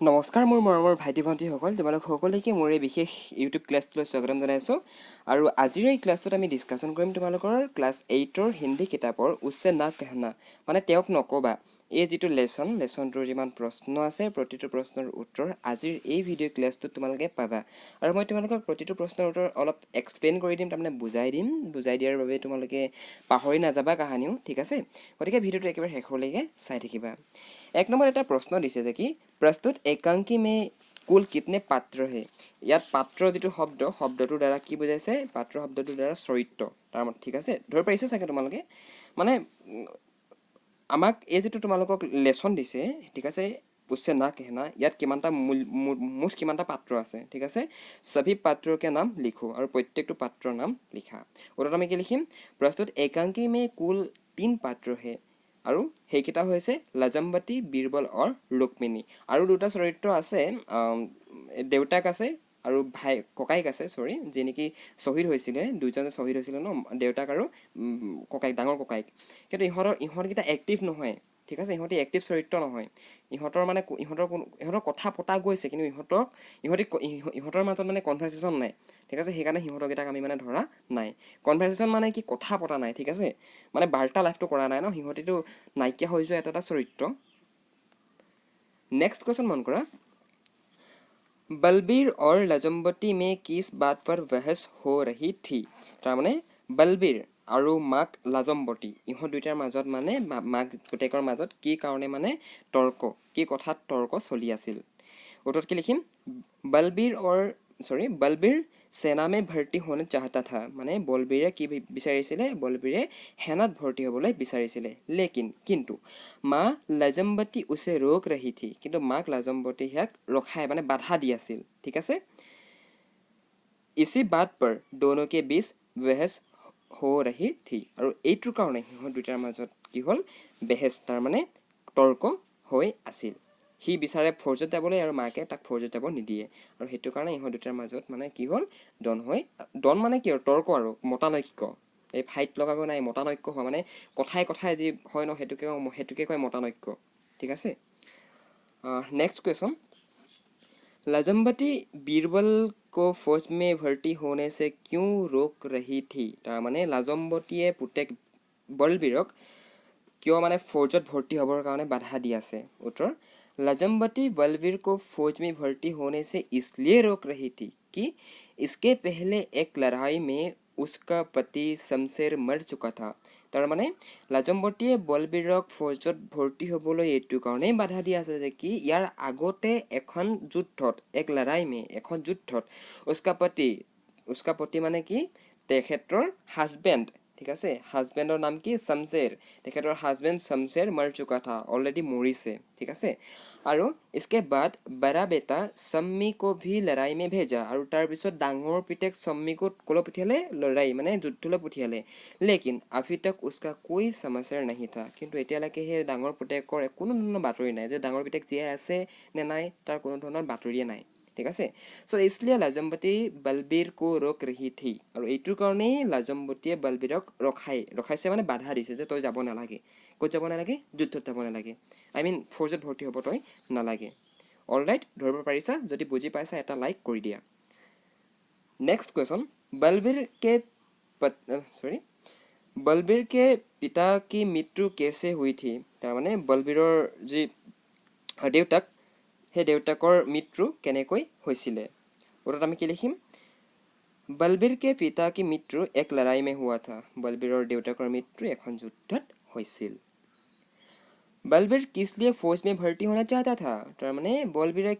নমস্কাৰ মোৰ মৰমৰ ভাইটি ভণ্টিসকল তোমালোক সকলোকে মোৰ এই বিশেষ ইউটিউব ক্লাছটোলৈ স্বাগতম জনাইছোঁ আৰু আজিৰ এই ক্লাছটোত আমি ডিছকাশ্যন কৰিম তোমালোকৰ ক্লাছ 8ৰ হিন্দী কিতাপৰ উসছে না कहना মানে তেওঁক নকবা এই যিটো লেছনটোৰ যিমান প্ৰশ্ন আছে প্ৰতিটো প্ৰশ্নৰ উত্তৰ আজিৰ এই ভিডিঅ' ক্লাছটোত তোমালোকে পাবা আৰু মই তোমালোকক প্ৰতিটো প্ৰশ্নৰ উত্তৰ অলপ এক্সপ্লেইন কৰি দিম তাৰমানে বুজাই দিয়াৰ বাবে তোমালোকে পাহৰি নাযাবা কাহানিও ঠিক আছে গতিকে ভিডিঅ'টো একেবাৰে শেষলৈকে চাই থাকিবা এক নম্বৰ এটা প্ৰশ্ন দিছে যে কি प्रस्तुत एकांकी में कुल कितने पात्र है ইয়াত পাত্ৰ যেটো শব্দটোৰ দ্বাৰা কি বুজাইছে পাত্ৰ শব্দটোৰ দ্বাৰা চৰিত্ৰ তাৰ মানে ঠিক আছে ধৰি পাইছে চাগে তোমালোকে মানে আমাক এই যেটো তোমালোকক লেসন দিছে ঠিক আছে उससे ना कहना ইয়াত কিমানটা মুঠ কিমানটা পাত্ৰ আছে ঠিক আছে सभी पात्रों के नाम लिखो আৰু প্ৰত্যেকটো পাত্ৰৰ নাম লিখা ওৰত আমি কি লিখিম प्रस्तुत एकांकी में कुल 3 पात्र है আৰু হেকিটা হৈছে লাজম্বতী বীৰবল और रुक्मिणी আৰু দুটা চৰিত্ৰ আছে দেউতাক আছে আৰু ভাই ককাইক আছে সৰি যে নেকি শহীদ হৈছিল দুজন শহীদ হৈছিল ন দেউতাক আৰু ককাইক ডাঙৰ ককাইক কিন্তু ইহঁৰকিটা এক্টিভ নহয় ঠিক আছে ইহঁতি এক্টিভ চৰিত্ৰ নহয় ইহঁতৰ মানে ইহঁতৰ কথা পতা গৈছে কিন্তু ইহঁতৰ মাজত মানে কনভাৰসেচন নাই ঠিক আছে সেইকাৰণে সিহঁতকেইটাক আমি মানে ধৰা নাই কনভাৰসেচন মানে কি কথা পতা নাই ঠিক আছে মানে বাৰ্তালাপটো কৰা নাই ন সিহঁতিটো নাইকিয়া হৈ যোৱা এটা চৰিত্ৰ नेक्स्ट क्वेश्चन मन करा बलबीर और लजम्बती में किस बात पर बहस हो रही थी तार माने बलबीर আৰু মাক লাজম্বতী ইহঁত দুইটাৰ মাজত মানে মাক পুতেকৰ মাজত কি কাৰণে মানে কি কথাত তৰ্ক চলি আছিল উত্তৰত কি লিখিম बलबीर सेना में भर्ती होने चाहता था माने बलबीरे की বিচাৰিছিলে बलबीरे सेनात भर्ती হ'বলৈ বিচাৰিছিলে लेकिन किंतु माँ लजम्बती उसे रोक रही थी किंतु माक लजम्बती याक रखाय माने बाधा দি আছিল ঠিক আছে इसी बात पर दोनों के बीच बहस हो रही थी और এইটোৰ কাৰণে ইহঁত দুটাৰ মাজত কি হল बहस তাৰ মানে তৰ্ক হৈ আছিল হি বিচাৰে ফৌজত যাবলৈ আৰু মাকে তাক ফৌজত যাব নিদিয়ে আৰু হেতু কাৰণে ইহঁত দুটাৰ মাজত মানে কি হল ডন মানে কি তৰ্ক আৰু মতানৈক্য এই ফাইট লগাগো নাই মতানৈক্য হয় মানে কথাই যি হয় ন হেতুকে কয় মতানৈক্য ঠিক আছে नेक्स्ट क्वेश्चन लजम्बती बीरबल को फौज में भर्ती होने से क्यों रोक रही थी तार माने लाजम्बतीये पुतेक बलबीरक क्यों माने फौजत भर्ती होबर कारण बाधा दी आसे उत्तर लजम्बती बलबीर को फौज में भर्ती होने से इसलिए रोक रही थी कि इसके पहले एक लड़ाई में उसका पति शमशेर मर चुका था तार माने लाजम्बतीये बलबीरक फौजत भर्ती होबोलै एटु कारणे बाधा दी आसे जे कि यार आगते एखन युद्धत एक लड़ाई में एखन युद्धत उसका पति माने कि तेखेतर हाजबेंड ठीक আছে হাজবেন্ডৰ নাম কি শমশেৰ তেখেতৰ হাজবেন্ড শমশেৰ মर चुका था ऑलरेडी মৰিছে ঠিক আছে আৰু इसके बाद बड़ा बेटा सम्मी को भी लड़ाई में भेजा और तार पिছত डांगर पितेक सम्मी को कोलो पठियाले लड़ाई माने युद्धले पठियाले लेकिन अभी तक उसका कोई समाचार नहीं था किंतु एतियालके हे डांगर पितेকৰ কোনো ধৰণৰ বাতৰি নাই যে ডাঙৰ পিতেক জিয়া আছে নে নাই তাৰ কোনো ধৰণৰ বাতৰিয়ে নাই ठीक है सो इसलिए लाजम्बती बलबीर को रोक रही थी और এইটোৰ কাৰণে লাজম্বতীয়ে বলবীৰক ৰখাইছে মানে বাধা দিছে যে তই যাব নালাগে ক'ত যাব নালাগে যুদ্ধত যাব নালাগে আই মিন ফৌজত ভৰ্তি হ'ব তই নালাগে অলৰাইট ধৰিব পাৰিছা যদি বুজি পাইছা এটা লাইক কৰি দিয়া नेक्स्ट क्वेश्चन बलबीर के पिता की मृत्यु कैसे हुई थी तार माने बलबीৰৰ যি দেউতাক हे देउताকৰ मृत्यु केनेকৈ হৈছিলে ওৰত আমি কি লিখিম बलबीर के पिता की मृत्यु एक लड़ाई में हुआ था बलबीৰৰ देउताকৰ मृत्यु এখন যুদ্ধত হৈছিল बलबीर किस लिए फौज में भर्ती होना चाहता था তাৰ মানে বলবীৰে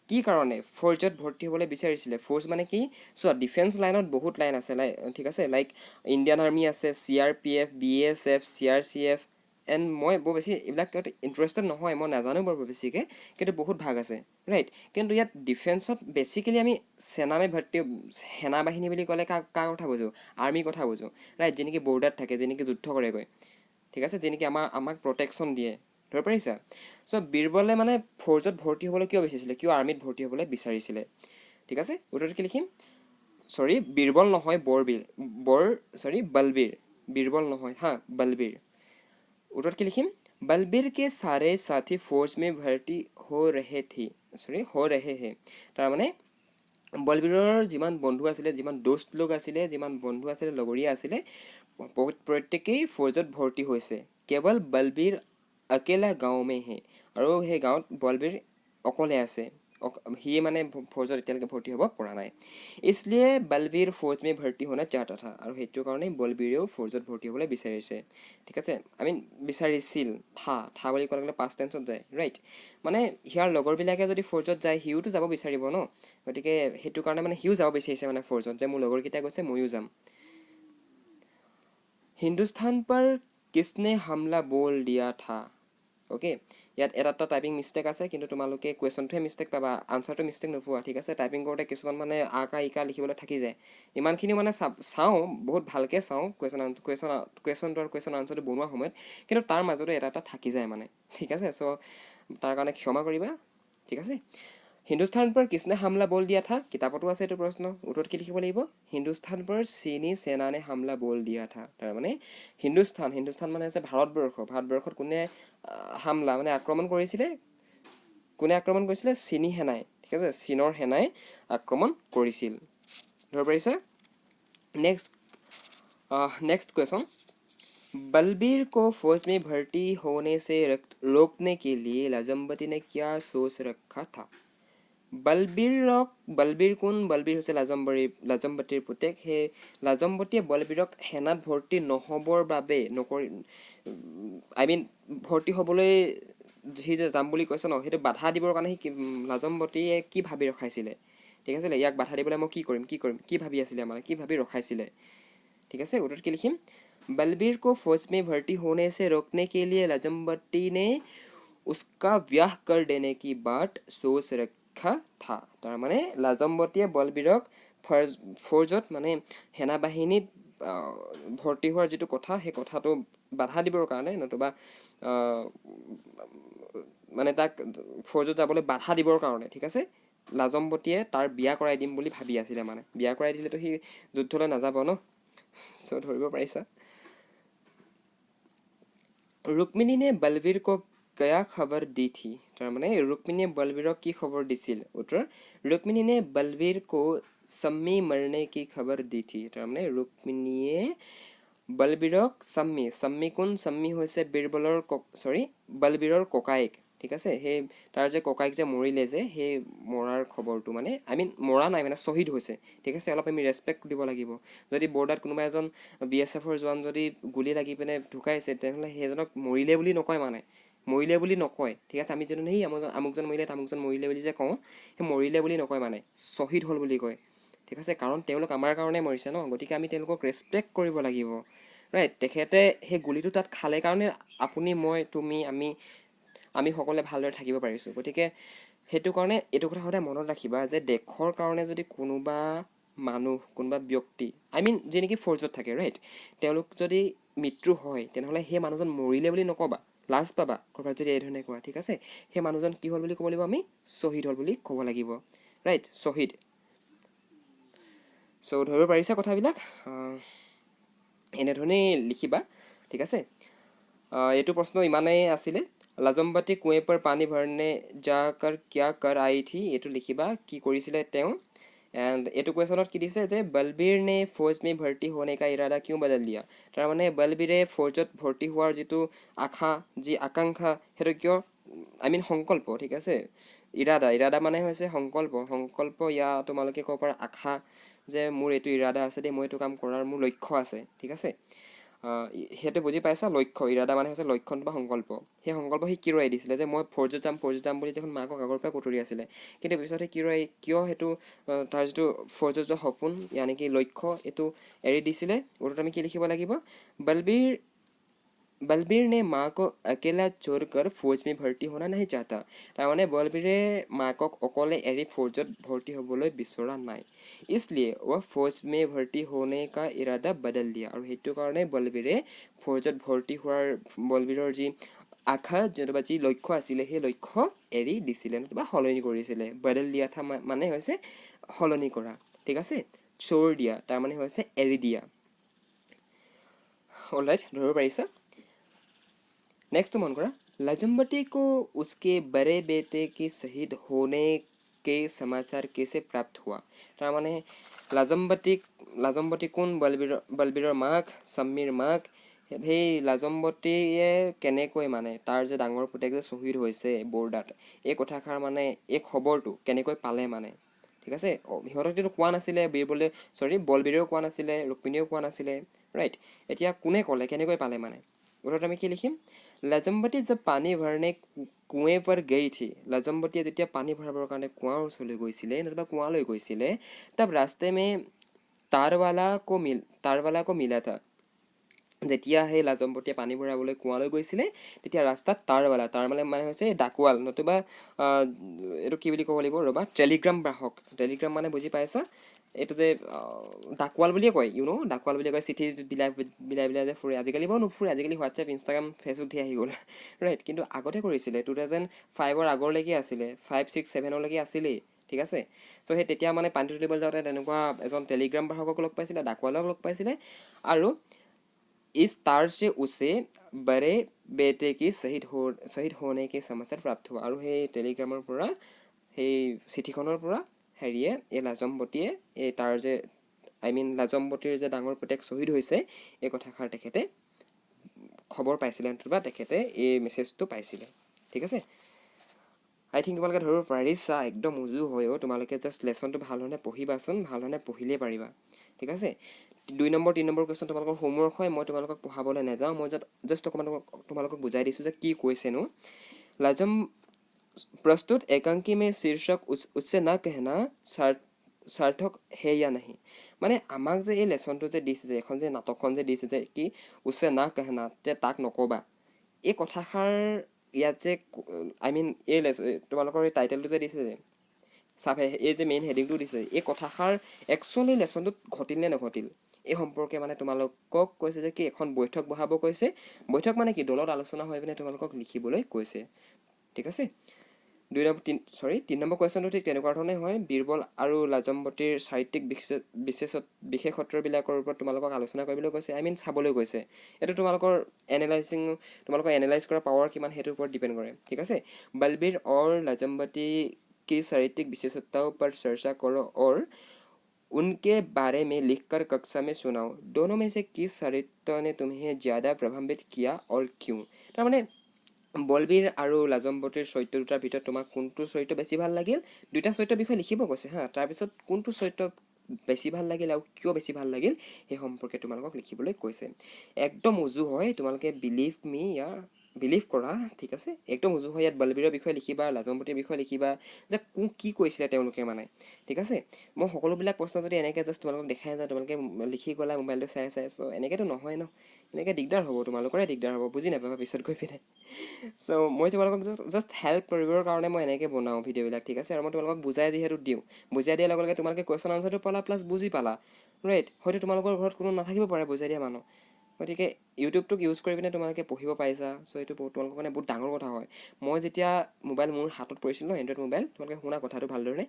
কি কাৰণে ফৌজত ভৰ্তি হ'বলৈ বিচাৰিছিলে ফৌজ মানে কি সো ডিফেন্স লাইনত বহুত লাইন আছে ঠিক আছে লাইক ইন্ডিয়ান আৰ্মি আছে CRPF BSF CRCF एंड मैं बहुत बेसि इलाक इंटरेस्टेड নহয় मैं नाजानो बर बेसिके किंतु बहुत भाग আছে राइट किंतु यात डिफेन्सत बेसिकली आमी सेना में भर्ती सेना बाहिनी বুলি কলে কা কথা বুজো आर्मी কথা বুজো राइट जेनेकी बॉर्डर থাকে जेनेकी যুদ্ধ কৰে গৈ ঠিক আছে जेनेकी আমাক प्रोटेक्शन দিয়ে ধৰ পাৰিছা সো বীৰবলে মানে ফৌজত ভৰ্তি হ'বলৈ কিয় বিচাৰিছিলে কিয় আৰ্মিত ভৰ্তি হ'বলৈ বিচাৰিছিলে ঠিক আছে উত্তৰটো কি লিখিম সৰি বীৰবল নহয় বলবীৰ বীৰবল নহয় হা বলবীৰ उत्तर की लिखिम बलबीर के सारे साथी फौज में भर्ती हो रहे थे हो रहे हैं তাৰমানে বলবীৰৰ যিমান বন্ধু আছিলে যিমান দোস্ত লোক আছিলে যিমান বন্ধু আছিলে লগৰীয়া আছিলে প্ৰত্যেকেই ফৌজত ভৰ্তি হৈছে কেৱল বলবীৰ अकेला गाँव में है আৰু সেই গাঁৱত বলবীৰ অকলে আছে ही মানে ফৌজত এতিয়ালৈকে ভৰ্তি হ'ব পৰা নাই इसलिए बलबीर फौज में भर्ती होना चाहता था আৰু সেইটো কাৰণে বলবীৰেও ফৌজত ভৰ্তি হ'বলৈ বিচাৰিছে ঠিক আছে আই মিন বিচাৰিছিল থা বুলি ক'লে গ'লে পাষ্ট টেন্সত যায় ৰাইট মানে হিয়াৰ লগৰবিলাকে যদি ফৌজত যায় সিওতো যাব বিচাৰিব ন গতিকে সেইটো কাৰণে মানে সিও যাব বিচাৰিছে মানে ফৌজত যে মোৰ লগৰকেইটা গৈছে ময়ো যাম हिंदुस्तान पर किसने हमला बोल दिया था ओके ইয়াত এটা টাইপিং মিষ্টেক আছে কিন্তু তোমালোকে কুৱেশ্যনটোহে মিষ্টেক পাবা আনচাৰটো মিষ্টেক নোপোৱা ঠিক আছে টাইপিং কৰোঁতে কিছুমান মানে আকা ইকা লিখিবলৈ থাকি যায় ইমানখিনি মানে চাওঁ বহুত ভালকৈ চাওঁ কুৱেশ্যনটো আৰু কুৱেশ্যন আনচাৰটো বনোৱা সময়ত কিন্তু তাৰ মাজতে এটা থাকি যায় মানে ঠিক আছে চ' তাৰ কাৰণে ক্ষমা কৰিবা ঠিক আছে हिंदुस्तान पर किसने हमला बोल दिया था किताबतो আছে এইটো প্ৰশ্ন উত্তৰত কি লিখিব লাগিব हिंदुस्तान पर चीनी सेना ने हमला बोल दिया था তাৰ মানে হিন্দুস্তান মানে আছে ভাৰতবৰ্ষত কোনে হামলা মানে আক্ৰমণ কৰিছিলে চীনী সেনাই ঠিক আছে চীনৰ সেনাই আক্ৰমণ কৰিছিল ধৰিব পাৰিছা नेक्स्ट क्वेश्चन बलबीर को फौज में भर्ती होने से रोकने के लिए लाजमबती ने क्या सोच रखा था बलबीर কোন বলবীৰ হৈছে লাজমবতীৰ পুতেক সেই লাজমবতীয়ে বলবীৰক সেনাত ভৰ্তি নহ'বৰ বাবে আই মিন ভৰ্তি হ'বলৈ সি যে যাম বুলি কৈছে ন সেইটো বাধা দিবৰ কাৰণে সি লাজমবতীয়ে কি ভাবি ৰখাইছিলে ঠিক আছে ইয়াক বাধা দিবলৈ মই কি কৰিম কি ভাবি আছিলে মানে কি ভাবি ৰখাইছিলে ঠিক আছে উত্তৰত কি লিখিম बलबीर को फौज में भर्ती होने से रोकने के लिए लाजमबती ने उसका ब्याह कर देने की बात सोच रखा था তাৰ মানে লাজমবতীয়ে বলবীৰক ফৌজত মানে সেনা বাহিনীত ভৰ্তি হোৱাৰ যিটো কথা সেই কথাটো বাধা দিবৰ কাৰণে নতুবা মানে তাক ফৌজত যাবলৈ বাধা দিবৰ কাৰণে ঠিক আছে লাজমবতীয়ে তাৰ বিয়া কৰাই দিম বুলি ভাবি আছিলে মানে বিয়া কৰাই দিলেতো সি যুদ্ধলৈ নাযাব ন চ' ধৰিব পাৰিছা रुक्मिणी ने बलबीर को क्या खबर दी थी তাৰ মানে रुक्मिणीয়ে बलबीरক কি খবৰ দিছিল উত্তৰ रुक्मिणी ने बलबीर को सम्मी मरने की खबर दी थी তাৰ মানে रुक्मिणीয়ে बलबीरक सम्मी কোন सम्मी হৈছে বলবীৰৰ ককায়েক ঠিক আছে সেই তাৰ যে ককায়েক যে মৰিলে যে সেই মৰাৰ খবৰটো মানে আই মিন মৰা নাই মানে শ্বহীদ হৈছে ঠিক আছে অলপ আমি ৰেছপেক্ট দিব লাগিব যদি বৰ্ডাৰত কোনোবা এজন BSFৰ জোৱান যদি গুলি লাগি পিনে ঢুকাইছে তেনেহ'লে সেইজনক মৰিলে বুলি নকয় ঠিক আছে আমি যেন সেই আমুকজন মৰিলে তামুকজন মৰিলে বুলি যে কওঁ সেই মৰিলে বুলি নকয় মানে শ্বহীদ হ'ল বুলি কয় ঠিক আছে কাৰণ তেওঁলোক আমাৰ কাৰণে মৰিছে ন গতিকে আমি তেওঁলোকক ৰেছপেক্ট কৰিব লাগিব ৰাইট তেখেতে সেই গুলিটো তাত খালে কাৰণে আপুনি মই তুমি আমি সকলোৱে ভালদৰে থাকিব পাৰিছোঁ গতিকে সেইটো কাৰণে এইটো কথা সদায় মনত ৰাখিবা যে দেশৰ কাৰণে যদি কোনোবা ব্যক্তি আই মিন যি নেকি ফৌজত থাকে ৰাইট তেওঁলোক যদি মৃত্যু হয় তেনেহ'লে সেই মানুহজন মৰিলে বুলি নক'বা লাজ পাবা ক'ৰবাত যদি এই ধৰণে কোৱা ঠিক আছে সেই মানুহজন কি হ'ল বুলি ক'ব লাগিব আমি শ্বহীদ হ'ল বুলি ক'ব লাগিব ৰাইট শ্বহীদ চ' ধৰিব পাৰিছা কথাবিলাক এনেধৰণেই লিখিবা ঠিক আছে এইটো প্ৰশ্ন ইমানেই আছিলে লাজমবতী কুঁৱে पर पानी भरने जाकर क्या कर आई थी এইটো লিখিবা কি কৰিছিলে তেওঁ एंड এইটো কুৱেশ্যনত কি দিছে যে बलबीर ने फौज में भर्ती होने का इरादा क्यों बदल दिया তাৰ মানে বলবীৰে ফৌজত ভৰ্তি হোৱাৰ যিটো আকাংক্ষা সেইটো কিয় আই মিন সংকল্প ঠিক আছে ইৰাদা মানে হৈছে সংকল্প ইয়া তোমালোকে ক'ব পাৰা আশা যে মোৰ এইটো ইৰাদা আছে দেই মই এইটো কাম কৰাৰ মোৰ লক্ষ্য আছে ঠিক আছে সেইটো বুজি পাইছা লক্ষ্য ইৰাদা মানে হৈছে লক্ষণ বা সংকল্প সেই সংকল্প সি কি ৰৈ দিছিলে যে মই ফৌজত যাম বুলি যখন মাকক আগৰ পৰা কুটুৰি আছিলে কিন্তু পিছতে কিয় সেইটো তাৰ যিটো ফৌজত যোৱা সপোন ইয়ানি কি লক্ষ্য এইটো এৰি দিছিলে উত্তৰত আমি কি লিখিব লাগিব बलबीर ने माँ को अकेला छोड़कर फौज में भर्ती होना नहीं चाहता তাৰ মানে বলবীৰে মাকক অকলে এৰি ফৌজত ভৰ্তি হ'বলৈ বিচৰা নাই इसलिए वह फौज में भर्ती होने का इरादा बदल दिया আৰু সেইটো কাৰণে বলবীৰে ফৌজত ভৰ্তি হোৱাৰ বলবীৰৰ যি আশা বা যি লক্ষ্য আছিলে সেই লক্ষ্য এৰি দিছিলে বা সলনি কৰিছিলে বদল দিয়া মানে হৈছে সলনি কৰা ঠিক আছে छोड़ दिया তাৰ মানে হৈছে এৰি দিয়া অলৰাইট ধৰিব পাৰিছা নেক্সটটো মন কৰা लाजमबटी को उसके बड़े बेटे के शहीद होने के समाचार कैसे प्राप्त हुआ তাৰ মানে লাজম্বতী কোন বলবীৰৰ মাক সম্মীৰ মাক সেই লাজম্বতীয়ে কেনেকৈ মানে তাৰ যে ডাঙৰ পুতেক যে শ্বহীদ হৈছে বৰ্ডাত এই কথাষাৰ মানে এই খবৰটো কেনেকৈ পালে মানে ঠিক আছে সিহঁতকতো কোৱা নাছিলে বলবীৰেও কোৱা নাছিলে ৰুক্মিণীয়েও কোৱা নাছিলে ৰাইট এতিয়া কোনে ক'লে কেনেকৈ পালে মানে উত্তৰত আমি কি লিখিম लाजम्बती जब पानी भरने कुएं पर गई थी लाजम्बतीয়ে যেতিয়া পানী ভৰাবৰ কাৰণে কুঁৱাৰ ওচৰলৈ গৈছিলে নতুবা কুঁৱালৈ গৈছিলে तब रास्ते में तारवाला को मिला था যেতিয়া সেই লাজম্বতীয়ে পানী ভৰাবলৈ কুঁৱালৈ গৈছিলে তেতিয়া ৰাস্তাত তাৰ মানে হৈছে ডাকুৱাল নতুবা এইটো কি বুলি ক'ব লাগিব ৰ'বা টেলিগ্ৰাম টেলিগ্ৰাম মানে বুজি পাইছা এইটো যে ডাকুৱাল বুলিয়ে কয় ডাকুৱাল বুলি কয় চিঠি বিলাই যে ফুৰে আজিকালি বাৰু নুফুৰে আজিকালি হোৱাটছএপ ইনষ্টাগ্ৰাম ফেচবুক ধেৰ আহি গ'ল ৰাইট কিন্তু আগতে কৰিছিলে 2005ৰ আগৰলৈকে আছিলে 5-6-7লৈকে আছিলেই ঠিক আছে চ' সেই তেতিয়া মানে পানীটো তুলিবলৈ যাওঁতে তেনেকুৱা এজন টেলিগ্ৰাম বাহকক লগ পাইছিলে ডাকুৱালক লগ পাইছিলে আৰু इस तार से उसे बड़े बेटे की शहीद होने के समाचार प्राप्त हुआ আৰু সেই টেলিগ্ৰামৰ পৰা সেই চিঠিখনৰ পৰা হেৰিয়ে এই লাজম্বতীয়ে এই তাৰ যে লাজম্বতীৰ যে ডাঙৰ পুতেক শ্বহীদ হৈছে এই কথাষাৰ তেখেতে খবৰ পাইছিলে বা তেখেতে এই মেছেজটো পাইছিলে ঠিক আছে আই থিংক তোমালোকে ধৰিব পাৰিছা একদম উজু হয় তোমালোকে জাষ্ট লেচনটো ভাল ধৰণে পঢ়িবাচোন ভাল ধৰণে পঢ়িলেই পাৰিবা ঠিক আছে 2 নম্বৰ 3 নম্বৰ কোৱেশ্চন তোমালোকৰ হোমৱৰ্ক হয় মই তোমালোকক পঢ়াবলৈ নাযাওঁ মই জাষ্ট অকণমান তোমালোকক বুজাই দিছোঁ যে কি কৈছেনো लाजम प्रस्तुत एकांकी में शीर्षक उससे ना कहना सार्थक है या नहीं মানে আমাক যে এই লেচনটো যে দিছে যে এখন যে নাটকখন যে দিছে যে কি উছে না कहना তে তাক নকবা এই কথাষাৰ ইয়াত যে এই তোমালোকৰ এই টাইটেলটো যে দিছে যে এই যে মেইন হেডিংটো দিছে এই কথাষাৰ একচুৱেলি লেচনটোত ঘটিল নে নঘটিল এই সম্পৰ্কে মানে তোমালোকক কৈছে যে কি এখন বৈঠক বহাব কৈছে বৈঠক মানে কি দলত আলোচনা হৈ পিনে তোমালোকক লিখিবলৈ কৈছে ঠিক আছে 3 নম্বৰ কুৱেশ্যনটো ঠিক তেনেকুৱা ধৰণে হয় বীৰবল আৰু লাজম্বতীৰ সাহিত্যিক বিশেষত্ববিলাকৰ ওপৰত তোমালোকক আলোচনা কৰিবলৈ কৈছে চাবলৈ কৈছে এইটো তোমালোকৰ এনালাইজ কৰা পাৱাৰ কিমান সেইটোৰ ওপৰত ডিপেণ্ড কৰে ঠিক আছে বলবীৰ और लाजम्बती की साहित्यिक विशेषताओं पर चर्चा करो और उनके बारे में लिखकर कक्षा में सुनाओ दोनों में से किस साहित्य ने तुम्हें ज़्यादा प्रभावित किया और क्यों তাৰ মানে বলবীৰ আৰু লাজম্বতীৰ চৰিত্ৰ দুটাৰ ভিতৰত তোমাক কোনটো চৰিত্ৰ বেছি ভাল লাগিল দুটা চৰিত্ৰৰ বিষয়ে লিখিব কৈছে হা তাৰপিছত কোনটো চৰিত্ৰ বেছি ভাল লাগিল আৰু কিয় বেছি ভাল লাগিল সেই সম্পৰ্কে তোমালোকক লিখিবলৈ কৈছে একদম উজু হয় তোমালোকে বিলিভ কৰা ঠিক আছে একদম উজু হয় ইয়াত বলবীৰৰ বিষয়ে লিখিবা লাজম্বতীৰ বিষয়ে লিখিবা যে কি কৈছিলে তেওঁলোকে মানে ঠিক আছে মই সকলোবিলাক প্ৰশ্ন যদি এনেকৈ জাষ্ট তোমালোকক দেখাই যাওঁ তোমালোকে লিখি গ'লা মোবাইলটো চাই চ' এনেকৈতো নহয় ন এনেকৈ দিগদাৰ হ'ব তোমালোকৰে দিগদাৰ হ'ব বুজি নাপাবা পিছত গৈ পিনে চ' মই তোমালোকক জাষ্ট হেল্প কৰিবৰ কাৰণে মই এনেকৈ বনাওঁ ভিডিঅ'বিলাক ঠিক আছে আৰু মই তোমালোকক বুজাই যিহেতু দিওঁ বুজাই দিয়াৰ লগে লগে তোমালোকে কুৱেশ্যন আনচাৰটো পালা প্লাছ বুজি পালা ৰাইট হয়তো তোমালোকৰ ঘৰত কোনো নাথাকিব পাৰে বুজাই দিয়া মানুহ গতিকে ইউটিউবটোক ইউজ কৰি পিনে তোমালোকে পঢ়িব পাৰিছা চ' এইটো তোমালোকৰ কাৰণে বহুত ডাঙৰ কথা হয় মই যেতিয়া মোবাইল মোৰ হাতত পৰিছিল ন এণ্ড্ৰইড মোবাইল তোমালোকে শুনা কথাটো ভালদৰে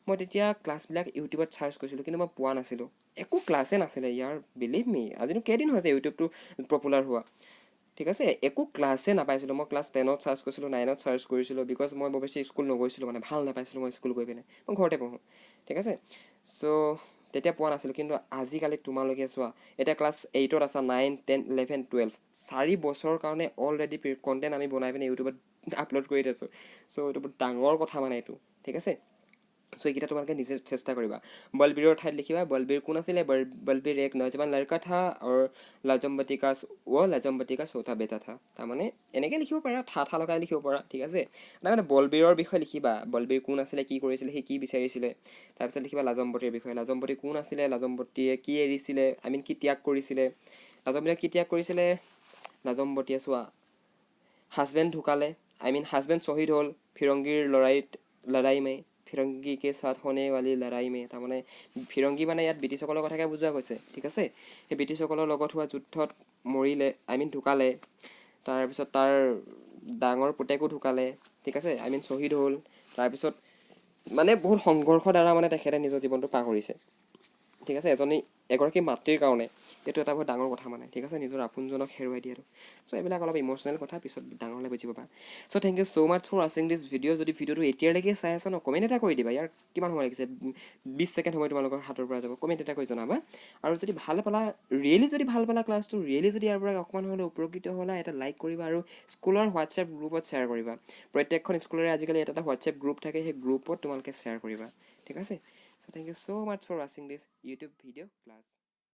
মই তেতিয়া ক্লাছবিলাক ইউটিউবত চাৰ্চ কৰিছিলোঁ কিন্তু মই পোৱা নাছিলোঁ একো ক্লাছে নাছিলে ইয়াৰ বিলিভ মি আজিনো কেইদিন হৈছে ইউটিউবটো পপুলাৰ হোৱা ঠিক আছে একো ক্লাছে নাপাইছিলোঁ মই ক্লাছ 10ত চাৰ্চ কৰিছিলোঁ 9ত চাৰ্চ কৰিছিলোঁ বিকজ মই বৰ বেছি স্কুল নগৈছিলোঁ মানে ভাল নাপাইছিলোঁ মই স্কুল গৈ পিনে মই ঘৰতে পঢ়োঁ ঠিক আছে চ' তেতিয়া পোৱা নাছিলোঁ কিন্তু আজিকালি তোমালোকে চোৱা এতিয়া ক্লাছ 8ত আছা 9, 10, 11, 12 4 বছৰৰ কাৰণে অলৰেডি কণ্টেণ্ট আমি বনাই পিনে ইউটিউবত আপলোড কৰি দিছোঁ চ' এইটো বহুত ডাঙৰ কথা মানে এইটো ঠিক আছে চ' এইকেইটা তোমালোকে নিজে চেষ্টা কৰিবা বলবীৰৰ ঠাইত লিখিবা বলবীৰ কোন আছিলে বলবীৰ এক নজৱান লড়কা থা আৰু লাজম্বতী কা চৌথা বেটা থা তাৰমানে এনেকৈ লিখিব পাৰা ঠা লগাই লিখিব পাৰা ঠিক আছে তাৰমানে বলবীৰৰ বিষয়ে লিখিবা বলবীৰ কোন আছিলে কি কৰিছিলে সি কি বিচাৰিছিলে তাৰপিছত লিখিবা লাজম্বতীৰ বিষয়ে লাজম্বতী কোন আছিলে লাজম্বতীয়ে কি এৰিছিলে কি ত্যাগ কৰিছিলে লাজম্বতীয়ে কি ত্যাগ কৰিছিলে লাজম্বতীয়ে চোৱা হাজবেণ্ড ঢুকালে হাজবেণ্ড শ্বহীদ হ'ল ফিৰংগীৰ লৰাই মে ফিৰংগী কে সাথ হোনে ৱালি লৰাই মে তাৰমানে ফিৰংগী মানে ইয়াত ব্ৰিটিছসকলৰ কথাকে বুজোৱা গৈছে ঠিক আছে সেই ব্ৰিটিছসকলৰ লগত হোৱা যুদ্ধত মৰিলে ঢুকালে তাৰপিছত তাৰ ডাঙৰ পুতেকো ঢুকালে ঠিক আছে শ্বহীদ হ'ল তাৰপিছত মানে বহুত সংঘৰ্ষৰ দ্বাৰা মানে তেখেতে নিজৰ জীৱনটো পাৰ কৰিছে ঠিক আছে এগৰাকী মাতৃৰ কাৰণে এইটো এটা বহুত ডাঙৰ কথা মানে ঠিক আছে নিজৰ আপোনজনক হেৰুৱাই দিয়াটো চ' এইবিলাক অলপ ইম'চনেল কথা পিছত ডাঙৰলৈ বুজি পাবা so' thank you so' much for ৱাচিং দিছ ভিডিঅ' যদি ভিডিঅ'টো এতিয়ালৈকে চাই আছা ন কমেণ্ট এটা কৰি দিবা ইয়াৰ কিমান সময় লাগিছে 20 ছেকেণ্ড সময় তোমালোকৰ হাতৰ পৰা যাব কমেণ্ট এটা কৰি জনাবা আৰু যদি ভাল পালা ৰিয়েলি যদি ভাল পালা ক্লাছটো ৰিয়েলি যদি ইয়াৰ পৰা অকণমান হ'লেও উপকৃত হ'লা এটা লাইক কৰিবা আৰু স্কুলৰ হোৱাটছএপ গ্ৰুপত শ্বেয়াৰ কৰিবা প্ৰত্যেকখন স্কুলৰে আজিকালি এটা হোৱাটছএপ গ্ৰুপ থাকে সেই গ্ৰুপত তোমালোকে শ্বেয়াৰ কৰিবা ঠিক আছে so' thank you so' much for ৱাচিং দিছ ইউটিউব ভিডিঅ' ক্লাছ